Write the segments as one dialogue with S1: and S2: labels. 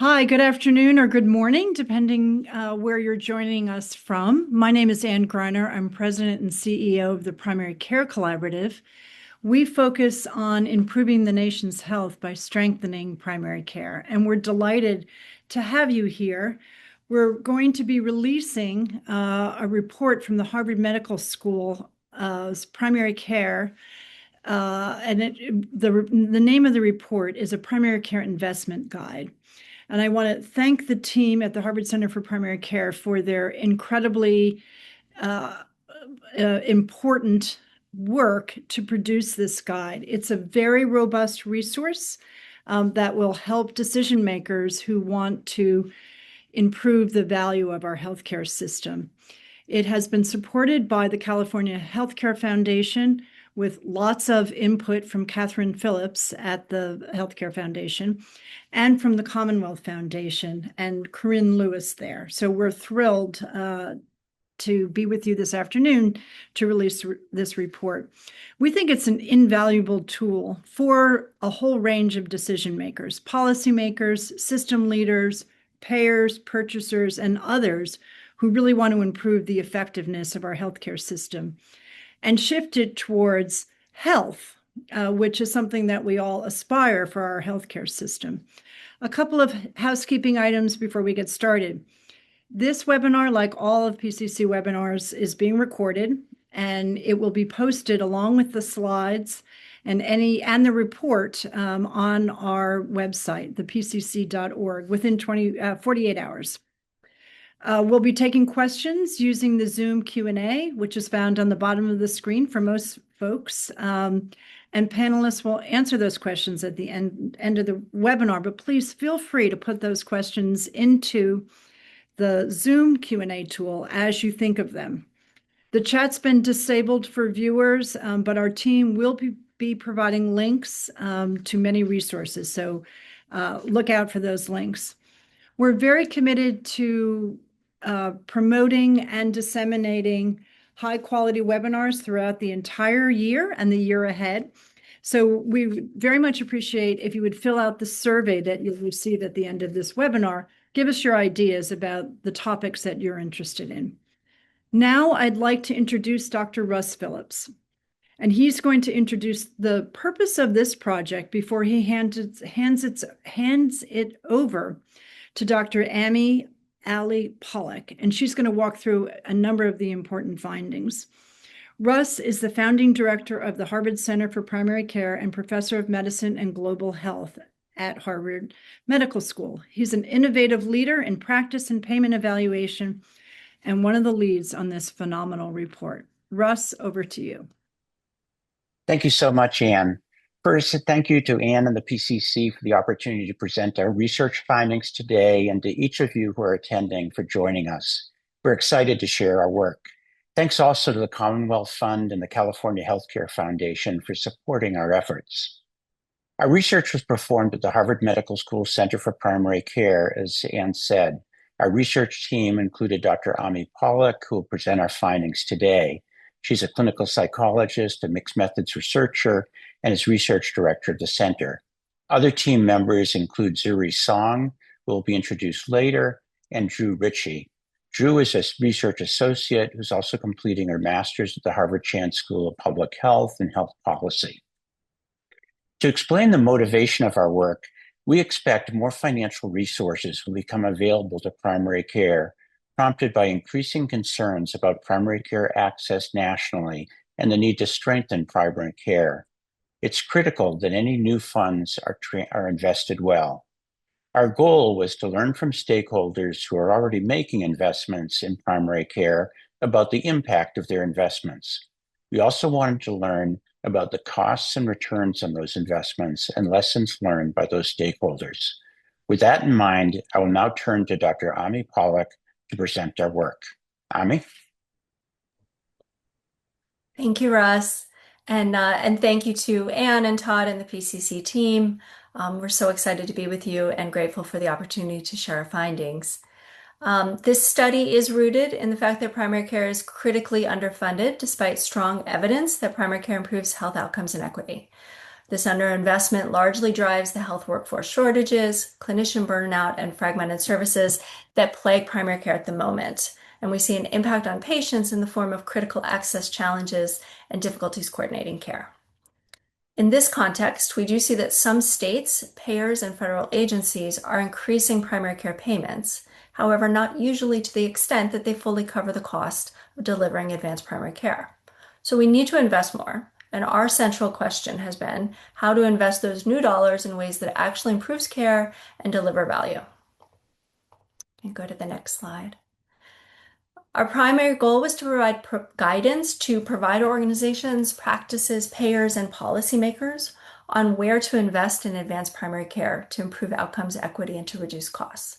S1: Hi, good afternoon or good morning, depending where you're joining us from. My name is Ann Greiner. I'm President and CEO of the Primary Care Collaborative. We focus on improving the nation's health by strengthening primary care, and we're delighted to have you here. We're going to be releasing a report from the Harvard Medical School's primary care, the name of the report is a primary care investment guide. And I want to thank the team at the Harvard Center for Primary Care for their incredibly uh, important work to produce this guide. It's a very robust resource that will help decision makers who want to improve the value of our healthcare system. It has been supported by the California Healthcare Foundation with lots of input from Catherine Phillips at the Healthcare Foundation and from the Commonwealth Foundation and Corinne Lewis there. So we're thrilled to be with you this afternoon to release this report. We think it's an invaluable tool for a whole range of decision makers, policymakers, system leaders, payers, purchasers, and others who really want to improve the effectiveness of our healthcare system and shift it towards health, which is something that we all aspire for our healthcare system. A couple of housekeeping items before we get started. This webinar, like all of PCC webinars, is being recorded and it will be posted along with the slides and the report on our website, thepcc.org, within 48 hours. We'll be taking questions using the Zoom Q&A, which is found on the bottom of the screen for most folks. And panelists will answer those questions at the end of the webinar, but please feel free to put those questions into the Zoom Q&A tool as you think of them. The chat's been disabled for viewers, but our team will be providing links to many resources, so look out for those links. We're very committed to promoting and disseminating high-quality webinars throughout the entire year and the year ahead. So we very much appreciate if you would fill out the survey that you'll receive at the end of this webinar. Give us your ideas about the topics that you're interested in. Now I'd like to introduce Dr. Russ Phillips, and he's going to introduce the purpose of this project before he hands it over to Dr. Amy Ali Pollack, and she's going to walk through a number of the important findings. Russ is the founding director of the Harvard Center for Primary Care and professor of medicine and global health at Harvard Medical School. He's an innovative leader in practice and payment evaluation and one of the leads on this phenomenal report. Russ, over to you.
S2: Thank you so much, Ann. First, thank you to Ann and the PCC for the opportunity to present our research findings today, and to each of you who are attending for joining us. We're excited to share our work. Thanks also to the Commonwealth Fund and the California Healthcare Foundation for supporting our efforts. Our research was performed at the Harvard Medical School Center for Primary Care, as Ann said. Our research team included Dr. Amy Pollack, who will present our findings today. She's a clinical psychologist, a mixed methods researcher, and is research director of the center. Other team members include Zuri Song, who will be introduced later, and Drew Ritchie. Drew is a research associate who's also completing her master's at the Harvard Chan School of Public Health and Health Policy. To explain the motivation of our work, we expect more financial resources will become available to primary care, prompted by increasing concerns about primary care access nationally and the need to strengthen primary care. It's critical that any new funds are invested well. Our goal was to learn from stakeholders who are already making investments in primary care about the impact of their investments. We also wanted to learn about the costs and returns on those investments and lessons learned by those stakeholders. With that in mind, I will now turn to Dr. Amy Pollack to present our work. Amy?
S3: Thank you, Russ. And thank you to Ann and Todd and the PCC team. We're so excited to be with you and grateful for the opportunity to share our findings. This study is rooted in the fact that primary care is critically underfunded despite strong evidence that primary care improves health outcomes and equity. This underinvestment largely drives the health workforce shortages, clinician burnout, and fragmented services that plague primary care at the moment. And we see an impact on patients in the form of critical access challenges and difficulties coordinating care. In this context, we do see that some states, payers, and federal agencies are increasing primary care payments, however, not usually to the extent that they fully cover the cost of delivering advanced primary care. So we need to invest more, and our central question has been how to invest those new dollars in ways that actually improves care and deliver value. And go to the next slide. Our primary goal was to provide guidance to provider organizations, practices, payers, and policymakers on where to invest in advanced primary care to improve outcomes, equity, and to reduce costs.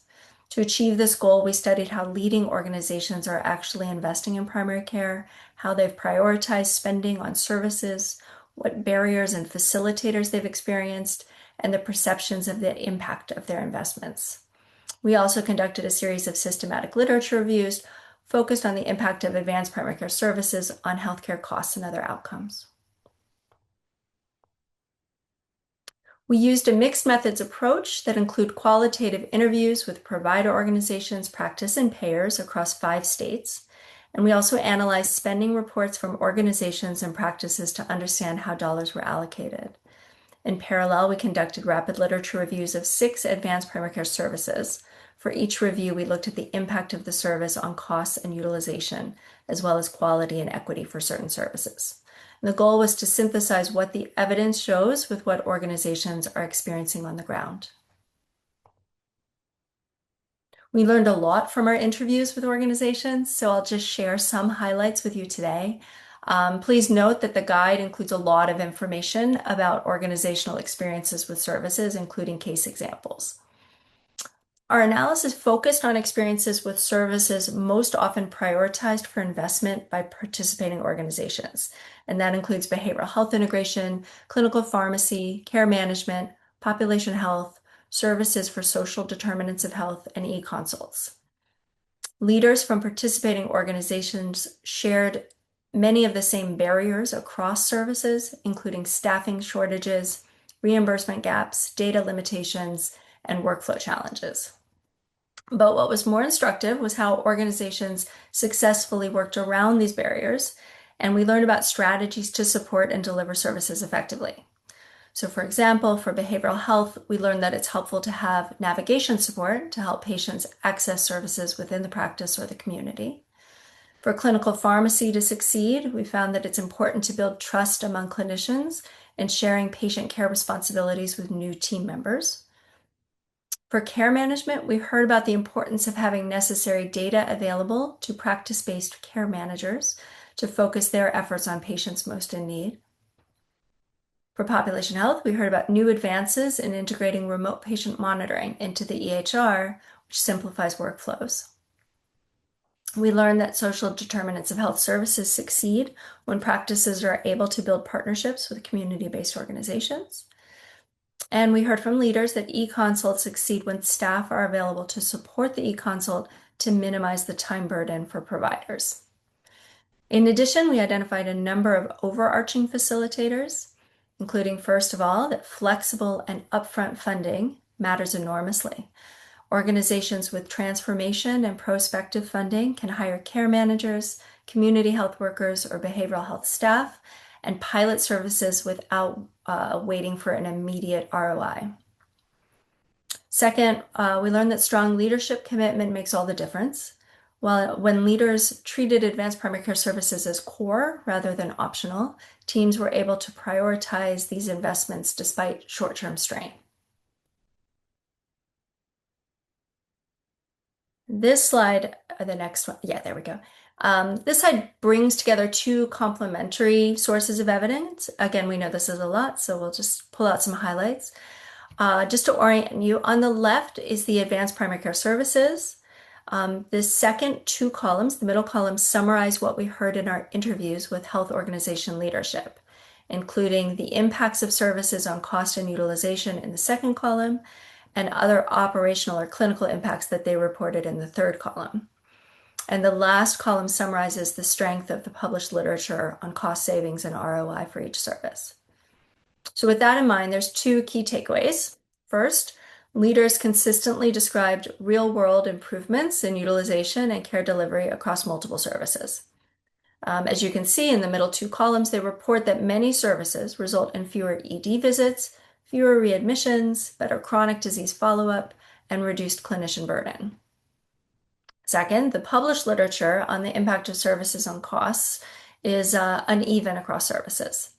S3: To achieve this goal, we studied how leading organizations are actually investing in primary care, how they've prioritized spending on services, what barriers and facilitators they've experienced, and the perceptions of the impact of their investments. We also conducted a series of systematic literature reviews focused on the impact of advanced primary care services on healthcare costs and other outcomes. We used a mixed methods approach that include qualitative interviews with provider organizations, practice, and payers across 5 states. And we also analyzed spending reports from organizations and practices to understand how dollars were allocated. In parallel, we conducted rapid literature reviews of 6 advanced primary care services. For each review, we looked at the impact of the service on costs and utilization, as well as quality and equity for certain services. And the goal was to synthesize what the evidence shows with what organizations are experiencing on the ground. We learned a lot from our interviews with organizations, so I'll just share some highlights with you today. Please note that the guide includes a lot of information about organizational experiences with services, including case examples. Our analysis focused on experiences with services most often prioritized for investment by participating organizations, and that includes behavioral health integration, clinical pharmacy, care management, population health, services for social determinants of health, and e-consults. Leaders from participating organizations shared many of the same barriers across services, including staffing shortages, reimbursement gaps, data limitations, and workflow challenges. But what was more instructive was how organizations successfully worked around these barriers, and we learned about strategies to support and deliver services effectively. So for example, for behavioral health, we learned that it's helpful to have navigation support to help patients access services within the practice or the community. For clinical pharmacy to succeed, we found that it's important to build trust among clinicians in sharing patient care responsibilities with new team members. For care management, we heard about the importance of having necessary data available to practice-based care managers to focus their efforts on patients most in need. For population health, we heard about new advances in integrating remote patient monitoring into the EHR, which simplifies workflows. We learned that social determinants of health services succeed when practices are able to build partnerships with community-based organizations. And we heard from leaders that e-consults succeed when staff are available to support the e-consult to minimize the time burden for providers. In addition, we identified a number of overarching facilitators, including, first of all, that flexible and upfront funding matters enormously. Organizations with transformation and prospective funding can hire care managers, community health workers, or behavioral health staff, and pilot services without waiting for an immediate ROI. Second, we learned that strong leadership commitment makes all the difference. When leaders treated advanced primary care services as core rather than optional, teams were able to prioritize these investments despite short-term strain. This slide, the next one, yeah, there we go. This slide brings together 2 complementary sources of evidence. Again, we know this is a lot, so we'll just pull out some highlights. Just to orient you, on the left is the advanced primary care services. The second 2 columns, the middle columns, summarize what we heard in our interviews with health organization leadership, including the impacts of services on cost and utilization in the second column, and other operational or clinical impacts that they reported in the third column. And the last column summarizes the strength of the published literature on cost savings and ROI for each service. So with that in mind, there's two key takeaways. First, leaders consistently described real-world improvements in utilization and care delivery across multiple services. As you can see in the middle two columns, they report that many services result in fewer ED visits, fewer readmissions, better chronic disease follow-up, and reduced clinician burden. Second, the published literature on the impact of services on costs is uneven across services.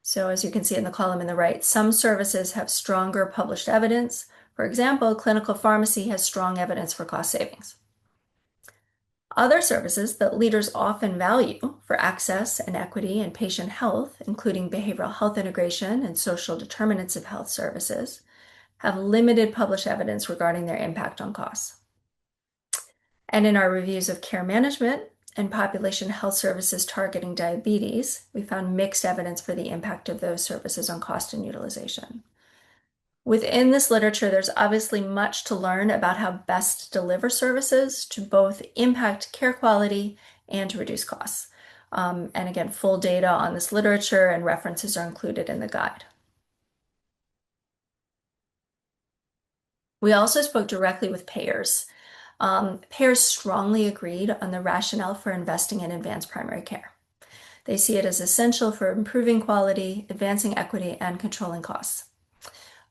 S3: So as you can see in the column in the right, some services have stronger published evidence. For example, clinical pharmacy has strong evidence for cost savings. Other services that leaders often value for access and equity and patient health, including behavioral health integration and social determinants of health services, have limited published evidence regarding their impact on costs. And in our reviews of care management and population health services targeting diabetes, we found mixed evidence for the impact of those services on cost and utilization. Within this literature, there's obviously much to learn about how best to deliver services to both impact care quality and to reduce costs. And again, full data on this literature and references are included in the guide. We also spoke directly with payers. Payers strongly agreed on the rationale for investing in advanced primary care. They see it as essential for improving quality, advancing equity, and controlling costs.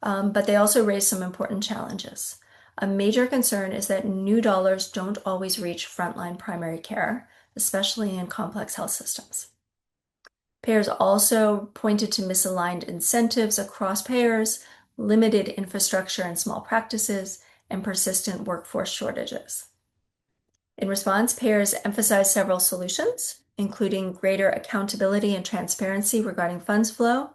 S3: But they also raise some important challenges. A major concern is that new dollars don't always reach frontline primary care, especially in complex health systems. Payers also pointed to misaligned incentives across payers, limited infrastructure in small practices, and persistent workforce shortages. In response, payers emphasized several solutions, including greater accountability and transparency regarding funds flow,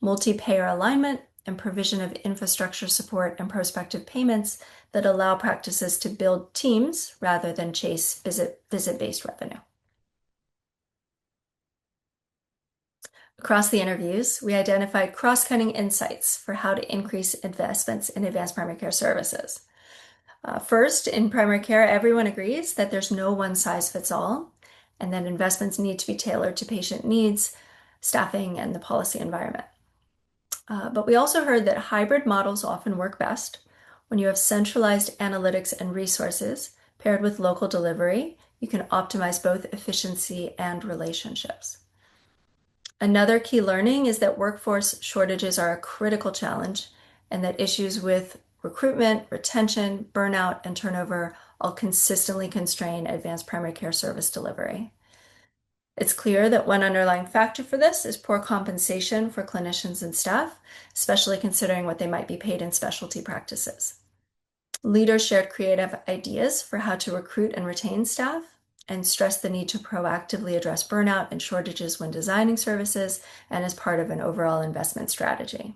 S3: multi-payer alignment, and provision of infrastructure support and prospective payments that allow practices to build teams rather than chase visit-based revenue. Across the interviews, we identified cross-cutting insights for how to increase investments in advanced primary care services. First, in primary care, everyone agrees that there's no one-size-fits-all, and that investments need to be tailored to patient needs, staffing, and the policy environment. But we also heard that hybrid models often work best when you have centralized analytics and resources paired with local delivery. You can optimize both efficiency and relationships. Another key learning is that workforce shortages are a critical challenge, and that issues with recruitment, retention, burnout, and turnover all consistently constrain advanced primary care service delivery. It's clear that one underlying factor for this is poor compensation for clinicians and staff, especially considering what they might be paid in specialty practices. Leaders shared creative ideas for how to recruit and retain staff, and stressed the need to proactively address burnout and shortages when designing services and as part of an overall investment strategy.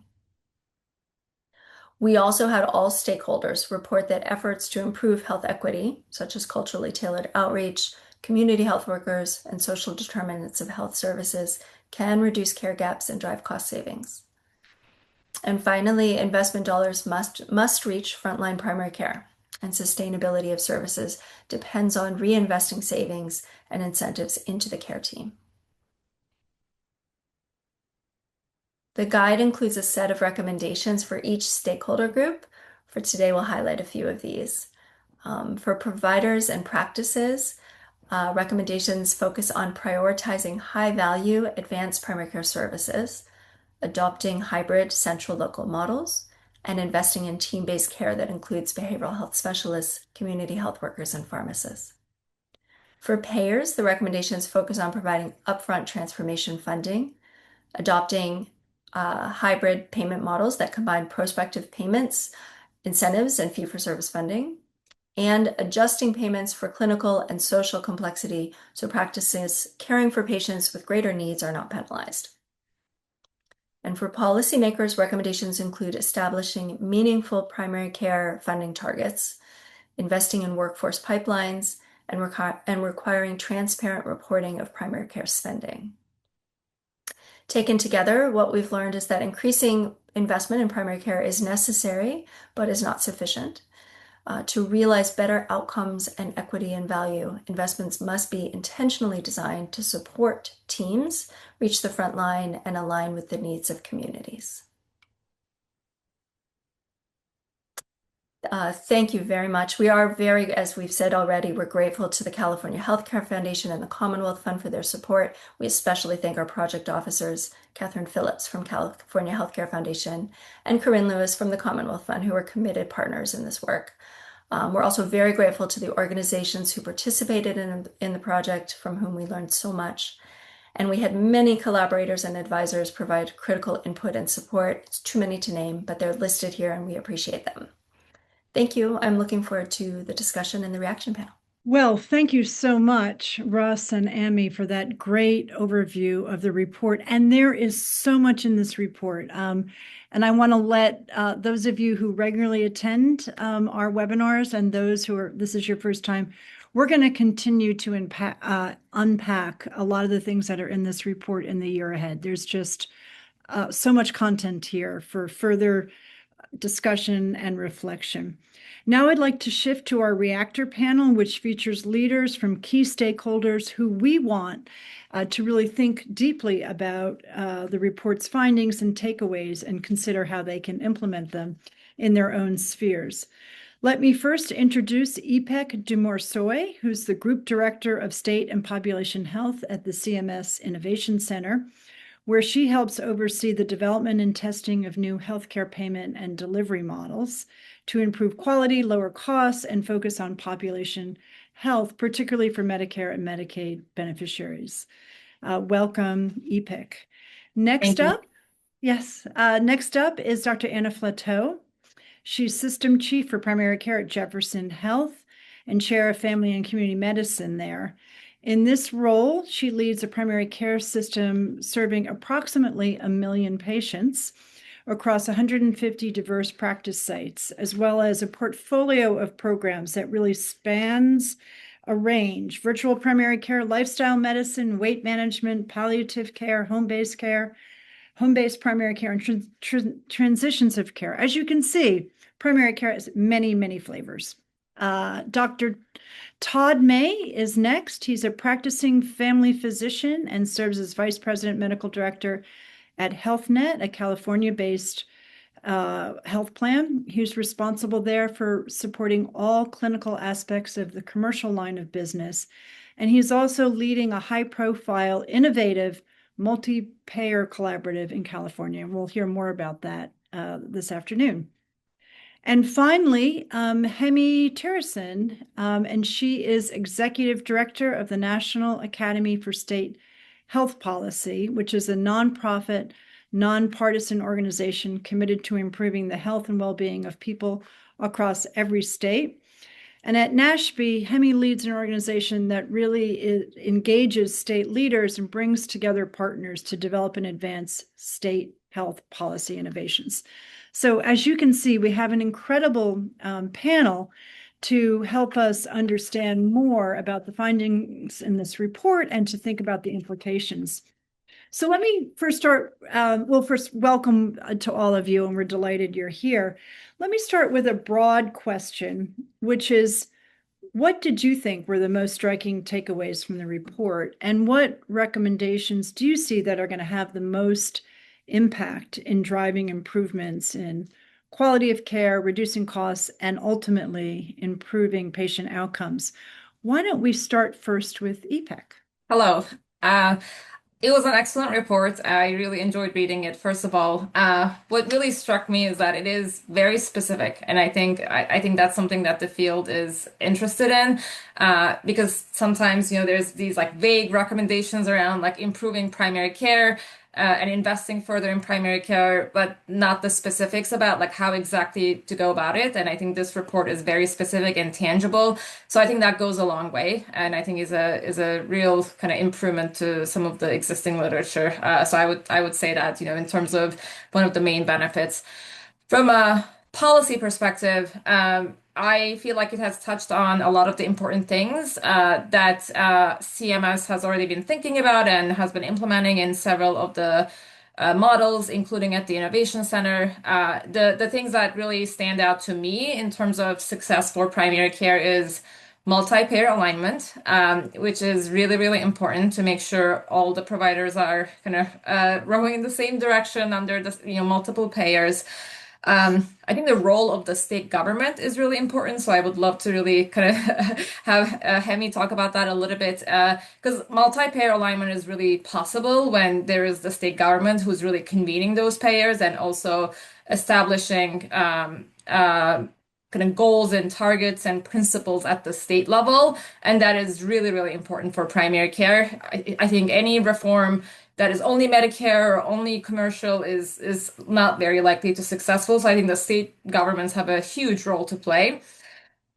S3: We also had all stakeholders report that efforts to improve health equity, such as culturally tailored outreach, community health workers, and social determinants of health services, can reduce care gaps and drive cost savings. And finally, investment dollars must reach frontline primary care, and sustainability of services depends on reinvesting savings and incentives into the care team. The guide includes a set of recommendations for each stakeholder group. For today, we'll highlight a few of these. For providers and practices, recommendations focus on prioritizing high-value advanced primary care services, adopting hybrid central local models, and investing in team-based care that includes behavioral health specialists, community health workers, and pharmacists. For payers, the recommendations focus on providing upfront transformation funding, adopting hybrid payment models that combine prospective payments, incentives, and fee-for-service funding, and adjusting payments for clinical and social complexity so practices caring for patients with greater needs are not penalized. And for policymakers, recommendations include establishing meaningful primary care funding targets, investing in workforce pipelines, and requiring transparent reporting of primary care spending. Taken together, what we've learned is that increasing investment in primary care is necessary, but is not sufficient. To realize better outcomes and equity and value, investments must be intentionally designed to support teams, reach the front line, and align with the needs of communities. Thank you very much. We are very, as we've said already, we're grateful to the California Healthcare Foundation and the Commonwealth Fund for their support. We especially thank our project officers, Catherine Phillips from California Healthcare Foundation and Corinne Lewis from the Commonwealth Fund, who are committed partners in this work. We're also very grateful to the organizations who participated in the project, from whom we learned so much. And we had many collaborators and advisors provide critical input and support. It's too many to name, but they're listed here and we appreciate them. Thank you. I'm looking forward to the discussion and the reaction panel.
S1: Well, thank you so much, Russ and Amy, for that great overview of the report. And there is so much in this report. And I want to let those of you who regularly attend our webinars and those who are, this is your first time, we're going to continue to unpack a lot of the things that are in this report in the year ahead. There's just so much content here for further discussion and reflection. Now I'd like to shift to our reactor panel, which features leaders from key stakeholders who we want to really think deeply about the report's findings and takeaways and consider how they can implement them in their own spheres. Let me first introduce Ipek Dumorsoy, who's the Group Director of State and Population Health at the CMS Innovation Center, where she helps oversee the development and testing of new healthcare payment and delivery models to improve quality, lower costs, and focus on population health, particularly for Medicare and Medicaid beneficiaries. Welcome, Ipek. Next up is Dr. Anna Flateau. She's System Chief for Primary Care at Jefferson Health and Chair of Family and Community Medicine there. In this role, she leads a primary care system serving approximately 1 million patients across 150 diverse practice sites, as well as a portfolio of programs that really spans a range: virtual primary care, lifestyle medicine, weight management, palliative care, home-based primary care, and transitions of care. As you can see, primary care has many, many flavors. Dr. Todd May is next. He's a practicing family physician and serves as Vice President Medical Director at HealthNet, a California-based health plan. He's responsible there for supporting all clinical aspects of the commercial line of business. And he's also leading a high-profile, innovative, multi-payer collaborative in California. We'll hear more about that this afternoon. And finally, Hemi Terrason, and she is Executive Director of the National Academy for State Health Policy, which is a nonprofit, nonpartisan organization committed to improving the health and well-being of people across every state. And at NASHP, Hemi leads an organization that really engages state leaders and brings together partners to develop and advance state health policy innovations. So as you can see, we have an incredible panel to help us understand more about the findings in this report and to think about the implications. So let me first start, first welcome to all of you, and we're delighted you're here. Let me start with a broad question, which is, what did you think were the most striking takeaways from the report? And what recommendations do you see that are going to have the most impact in driving improvements in quality of care, reducing costs, and ultimately improving patient outcomes? Why don't we start first with Ipek?
S4: Hello. It was an excellent report. I really enjoyed reading it. First of all, what really struck me is that it is very specific, and I think that's something that the field is interested in, because sometimes there's these like vague recommendations around like improving primary care. And investing further in primary care, but not the specifics about like how exactly to go about it. And I think this report is very specific and tangible. So I think that goes a long way, and I think is a real kind of improvement to some of the existing literature. So I would say that in terms of one of the main benefits from a policy perspective. I feel like it has touched on a lot of the important things that CMS has already been thinking about and has been implementing in several of the models, including at the Innovation Center. The things that really stand out to me in terms of success for primary care is multi-payer alignment, which is really, really important to make sure all the providers are kind of rowing in the same direction under the multiple payers. I think the role of the state government is really important, so I would love to really kind of have Hemi talk about that a little bit, because multi-payer alignment is really possible when there is the state government who's really convening those payers and also establishing kind of goals and targets and principles at the state level, and that is really, really important for primary care. I think any reform that is only Medicare or only commercial is not very likely to successful. So I think the state governments have a huge role to play.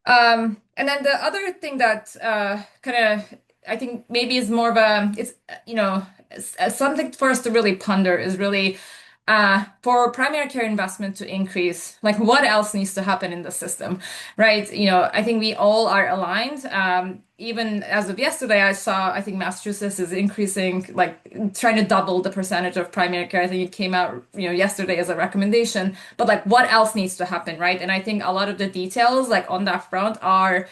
S4: And then the other thing that kind of I think maybe is more of it's something for us to really ponder is really for primary care investment to increase, like what else needs to happen in the system, right? I think we all are aligned. Even as of yesterday, I think Massachusetts is increasing, like trying to double the percentage of primary care. I think it came out, yesterday as a recommendation, but like what else needs to happen, right? And I think a lot of the details, like on that front, are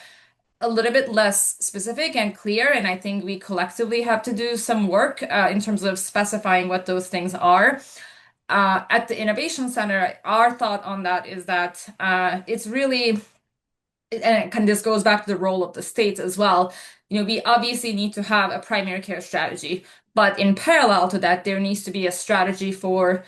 S4: a little bit less specific and clear. And I think we collectively have to do some work in terms of specifying what those things are. At the Innovation Center, our thought on that is that it's really, and this goes back to the role of the states as well. We obviously need to have a primary care strategy, but in parallel to that, there needs to be a strategy for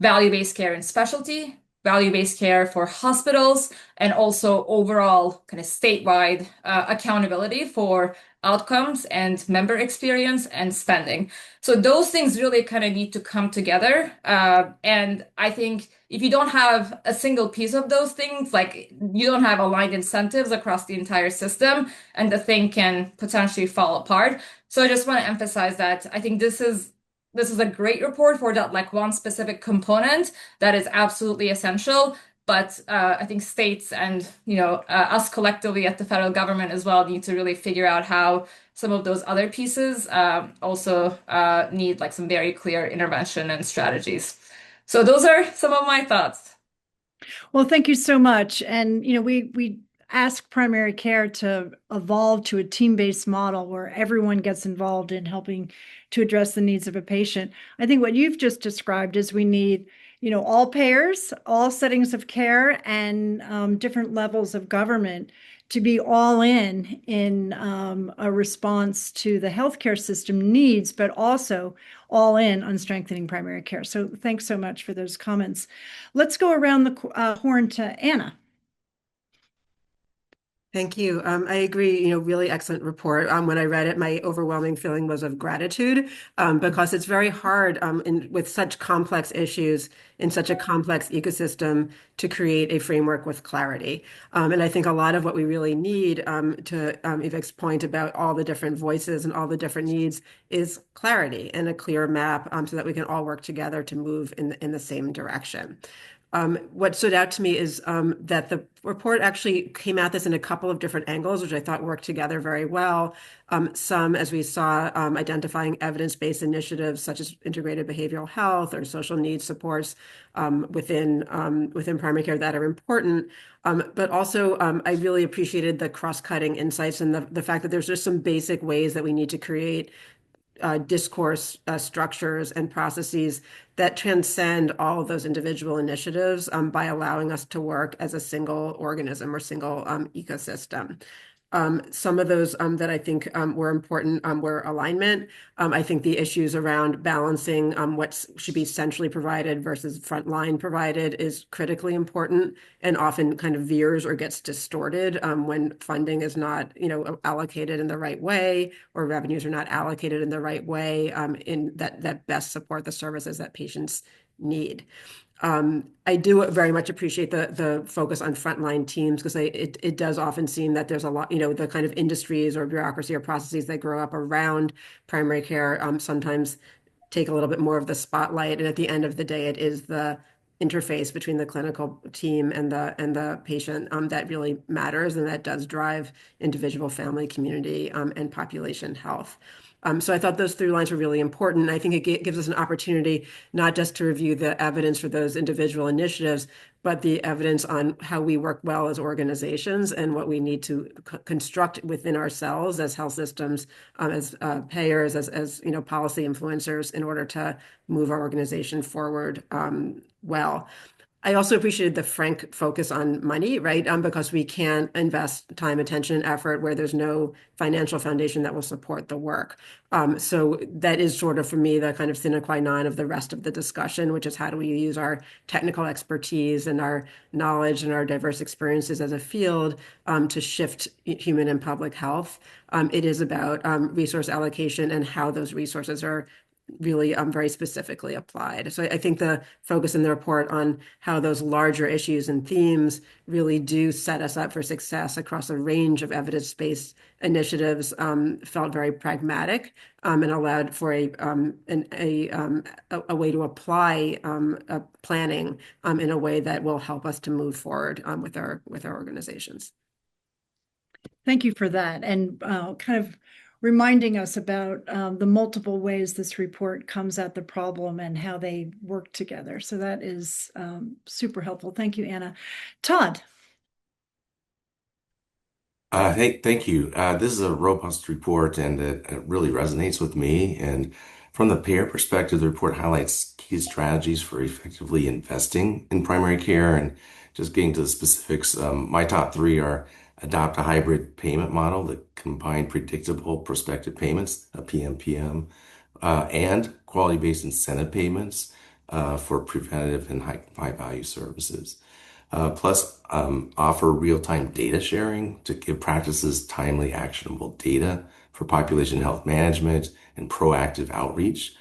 S4: value-based care and specialty, value-based care for hospitals, and also overall kind of statewide accountability for outcomes and member experience and spending. So those things really kind of need to come together. And I think if you don't have a single piece of those things, like you don't have aligned incentives across the entire system, and the thing can potentially fall apart. So I just want to emphasize that I think this is a great report for that like one specific component that is absolutely essential. But I think states and us collectively at the federal government as well need to really figure out how some of those other pieces also need like some very clear intervention and strategies. So those are some of my thoughts.
S1: Well, thank you so much. And we ask primary care to evolve to a team-based model where everyone gets involved in helping to address the needs of a patient. I think what you've just described is we need all payers, all settings of care, and different levels of government to be all in a response to the healthcare system needs, but also all in on strengthening primary care. So thanks so much for those comments. Let's go around the horn to Anna.
S5: Thank you. I agree, really excellent report. When I read it, my overwhelming feeling was of gratitude because it's very hard with such complex issues in such a complex ecosystem to create a framework with clarity. And I think a lot of what we really need to Yvek's point about all the different voices and all the different needs is clarity and a clear map so that we can all work together to move in the same direction. What stood out to me is that the report actually came at this in a couple of different angles, which I thought worked together very well. Some, as we saw, identifying evidence-based initiatives such as integrated behavioral health or social needs supports within primary care that are important. But also, I really appreciated the cross-cutting insights and the fact that there's just some basic ways that we need to create discourse structures and processes that transcend all of those individual initiatives by allowing us to work as a single organism or single ecosystem. Some of those that I think were important were alignment. I think the issues around balancing what should be centrally provided versus frontline provided is critically important and often kind of veers or gets distorted when funding is not, allocated in the right way or revenues are not allocated in the right way in that best support the services that patients need. I do very much appreciate the focus on frontline teams because it does often seem that there's a lot, the kind of industries or bureaucracy or processes that grow up around primary care sometimes take a little bit more of the spotlight. And at the end of the day, it is the interface between the clinical team and the patient that really matters and that does drive individual, family, community, and population health. So I thought those through lines were really important. I think it gives us an opportunity not just to review the evidence for those individual initiatives, but the evidence on how we work well as organizations and what we need to construct within ourselves as health systems, as payers, as policy influencers in order to move our organization forward well. I also appreciated the frank focus on money, right? Because we can't invest time, attention, and effort where there's no financial foundation that will support the work. So that is sort of, for me, the kind of sine qua non of the rest of the discussion, which is how do we use our technical expertise and our knowledge and our diverse experiences as a field to shift human and public health. It is about resource allocation and how those resources are really very specifically applied. So I think the focus in the report on how those larger issues and themes really do set us up for success across a range of evidence-based initiatives felt very pragmatic and allowed for a way to apply planning in a way that will help us to move forward with our organizations.
S1: Thank you for that. And kind of reminding us about the multiple ways this report comes at the problem and how they work together. So that is super helpful. Thank you, Anna. Todd.
S6: Hey, thank you. This is a robust report and it really resonates with me. And from the payer perspective, the report highlights key strategies for effectively investing in primary care. And just getting to the specifics, my top three are adopt a hybrid payment model that combine predictable prospective payments, a PMPM, and quality-based incentive payments for preventative and high value services. Plus, offer real-time data sharing to give practices timely, actionable data for population health management and proactive outreach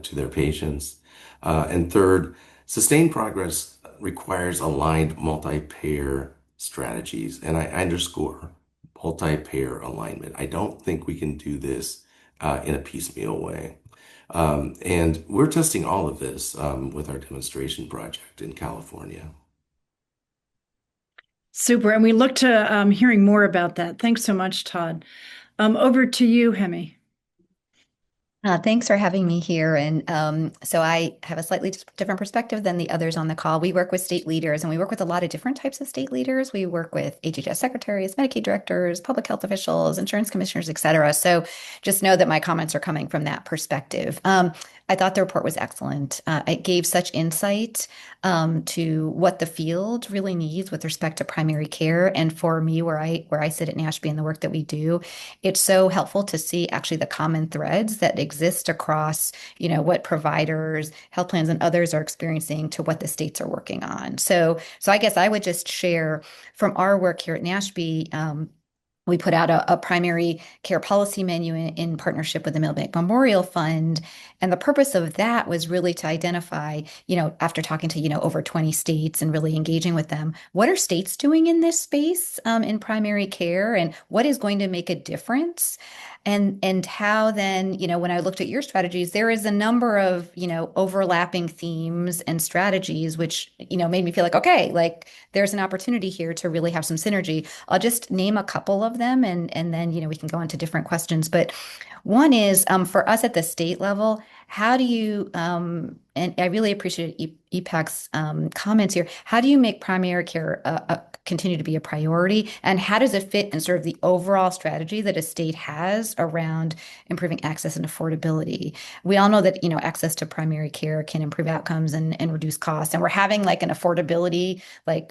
S6: to their patients. And third, sustained progress requires aligned multi-payer strategies. And I underscore multi-payer alignment. I don't think we can do this in a piecemeal way. And we're testing all of this with our demonstration project in California.
S1: Super. And we look to hearing more about that. Thanks so much, Todd. Over to you, Hemi.
S7: Thanks for having me here. And so I have a slightly different perspective than the others on the call. We work with state leaders and we work with a lot of different types of state leaders. We work with HHS secretaries, Medicaid directors, public health officials, insurance commissioners, et cetera. So just know that my comments are coming from that perspective. I thought the report was excellent. It gave such insight to what the field really needs with respect to primary care. And for me, where I sit at NASHB and the work that we do, it's so helpful to see actually the common threads that exist across, what providers, health plans, and others are experiencing to what the states are working on. So I guess I would just share from our work here at NASHB. We put out a primary care policy menu in partnership with the Milbank Memorial Fund. And the purpose of that was really to identify, after talking to, over 20 states and really engaging with them, what are states doing in this space in primary care and what is going to make a difference? And how then, when I looked at your strategies, there is a number of, overlapping themes and strategies, which, made me feel like, okay, like there's an opportunity here to really have some synergy. I'll just name a couple of them and then, we can go into different questions. But one is for us at the state level, how do you, and I really appreciate EPAC's comments here, how do you make primary care continue to be a priority? And how does it fit in sort of the overall strategy that a state has around improving access and affordability? We all know that, access to primary care can improve outcomes and reduce costs. And we're having like an affordability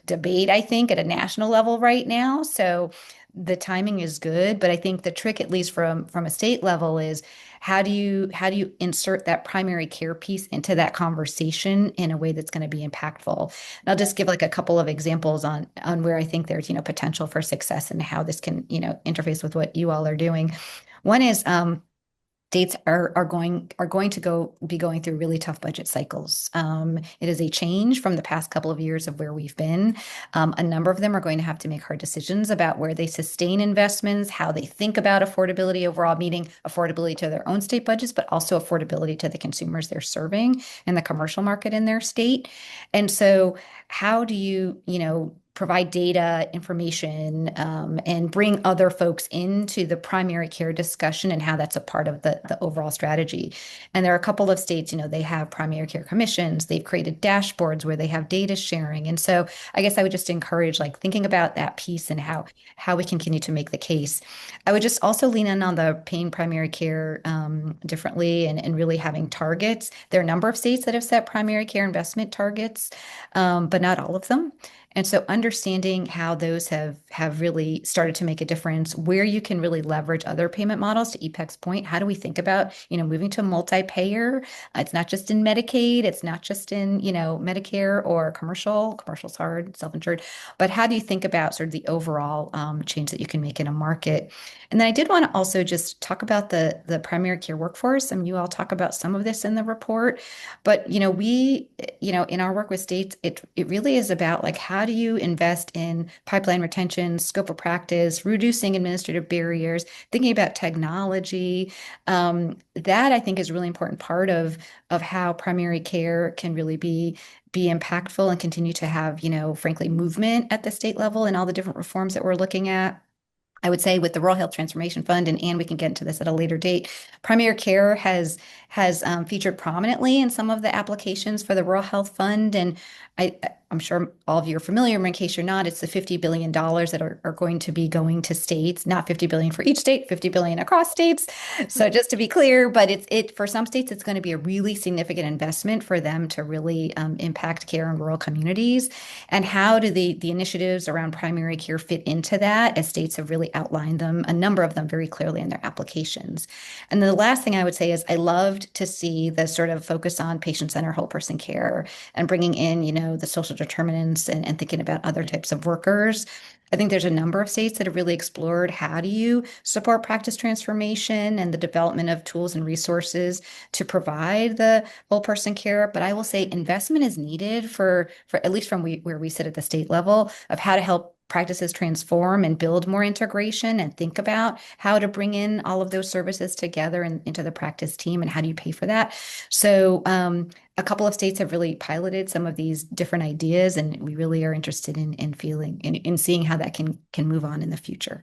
S7: debate, I think, at a national level right now. So the timing is good, but I think the trick, at least from a state level, is how do you insert that primary care piece into that conversation in a way that's going to be impactful? And I'll just give a couple of examples on where I think there's potential for success and how this can interface with what you all are doing. One is states are going to be going through really tough budget cycles. It is a change from the past couple of years of where we've been. A number of them are going to have to make hard decisions about where they sustain investments, how they think about affordability overall, meaning affordability to their own state budgets, but also affordability to the consumers they're serving and the commercial market in their state. And so how do you, provide data, information, and bring other folks into the primary care discussion and how that's a part of the overall strategy. And there are a couple of states, they have primary care commissions, they've created dashboards where they have data sharing. And so I guess I would just encourage like thinking about that piece and how we can continue to make the case. I would just also lean in on the paying primary care differently and really having targets. There are a number of states that have set primary care investment targets, but not all of them. And so understanding how those have really started to make a difference, where you can really leverage other payment models to EPEC's point, how do we think about, moving to multi-payer? It's not just in Medicaid, it's not just in, Medicare or commercial. Commercial's hard, self-insured, but how do you think about sort of the overall change that you can make in a market? And then I did want to also just talk about the primary care workforce. I mean, you all talk about some of this in the report, but we, in our work with states, it really is about like how do you invest in pipeline retention, scope of practice, reducing administrative barriers, thinking about technology. That I think is a really important part of how primary care can really be impactful and continue to have, frankly, movement at the state level and all the different reforms that we're looking at. I would say with the Rural Health Transformation Fund, and we can get into this at a later date, primary care has featured prominently in some of the applications for the Rural Health Fund. And I'm sure all of you are familiar, but in case you're not, it's the $50 billion that are going to be going to states, not 50 billion for each state, 50 billion across states. So just to be clear, but it for some states, it's going to be a really significant investment for them to really impact care in rural communities. And how do the initiatives around primary care fit into that, as states have really outlined them, a number of them very clearly in their applications. And then the last thing I would say is I loved to see the sort of focus on patient-centered whole person care and bringing in, the social determinants and thinking about other types of workers. I think there's a number of states that have really explored how do you support practice transformation and the development of tools and resources to provide the whole person care. But I will say investment is needed for at least from where we sit at the state level of how to help practices transform and build more integration and think about how to bring in all of those services together and into the practice team and how do you pay for that. So a couple of states have really piloted some of these different ideas, and we really are interested in seeing how that can move on in the future.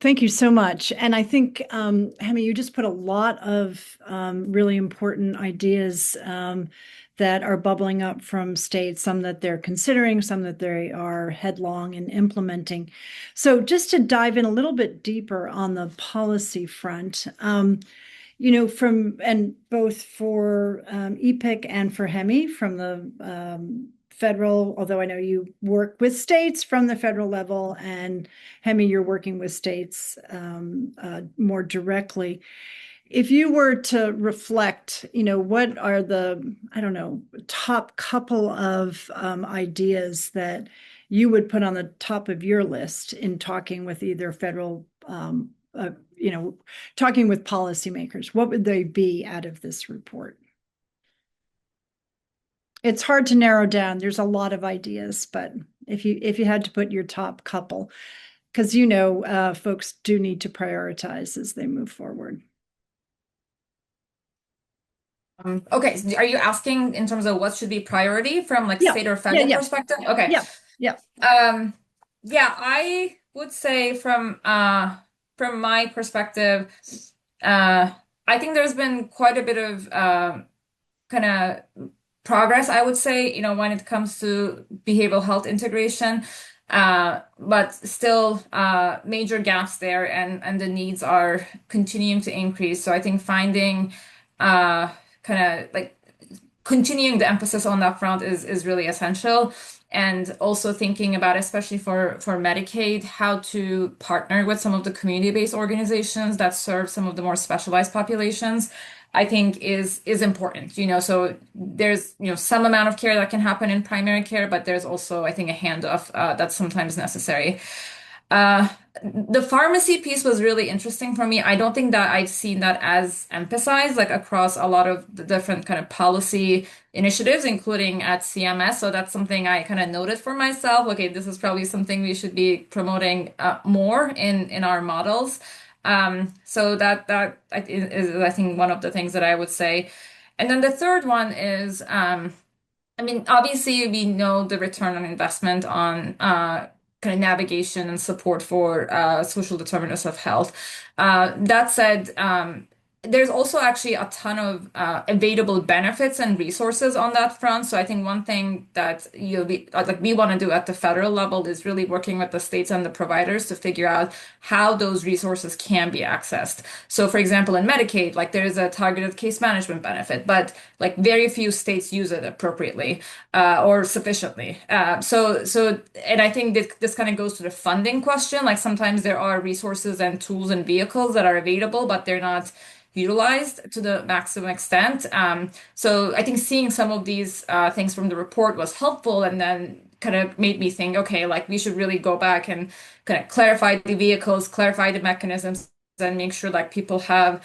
S1: Thank you so much. And I think, Hemi, you just put a lot of really important ideas that are bubbling up from states, some that they're considering, some that they are headlong in implementing. So just to dive in a little bit deeper on the policy front, and both for EPIC and for Hemi from the federal, although I know you work with states from the federal level, and Hemi, you're working with states more directly. If you were to reflect, what are the, I don't know, top couple of ideas that you would put on the top of your list in talking with either federal, talking with policymakers, what would they be out of this report? It's hard to narrow down. There's a lot of ideas, but if you had to put your top couple, because folks do need to prioritize as they move forward.
S4: Okay, so are you asking in terms of what should be priority from like state or federal perspective? Okay.
S1: Yeah.
S4: Yeah, I would say from my perspective, I think there's been quite a bit of kind of progress, I would say, when it comes to behavioral health integration, but still major gaps there, and the needs are continuing to increase. So I think finding kind of like continuing the emphasis on that front is really essential. And also thinking about, especially for Medicaid, how to partner with some of the community-based organizations that serve some of the more specialized populations, I think is important. So there's some amount of care that can happen in primary care, but there's also, I think, a handoff that's sometimes necessary. The pharmacy piece was really interesting for me. I don't think that I've seen that as emphasized, like across a lot of the different kind of policy initiatives, including at CMS. So that's something I kind of noted for myself. Okay, this is probably something we should be promoting more in our models. So that is, I think, one of the things that I would say. And then the third one is I mean, obviously, we know the return on investment on kind of navigation and support for social determinants of health. That said, there's also actually a ton of available benefits and resources on that front. So I think one thing that like we want to do at the federal level is really working with the states and the providers to figure out how those resources can be accessed. So, for example, in Medicaid, like there is a targeted case management benefit, but like very few states use it appropriately or sufficiently. And I think this kind of goes to the funding question. Like sometimes there are resources and tools and vehicles that are available, but they're not utilized to the maximum extent. So I think seeing some of these things from the report was helpful, and then kind of made me think, okay, like we should really go back and kind of clarify the vehicles, clarify the mechanisms, and make sure like people have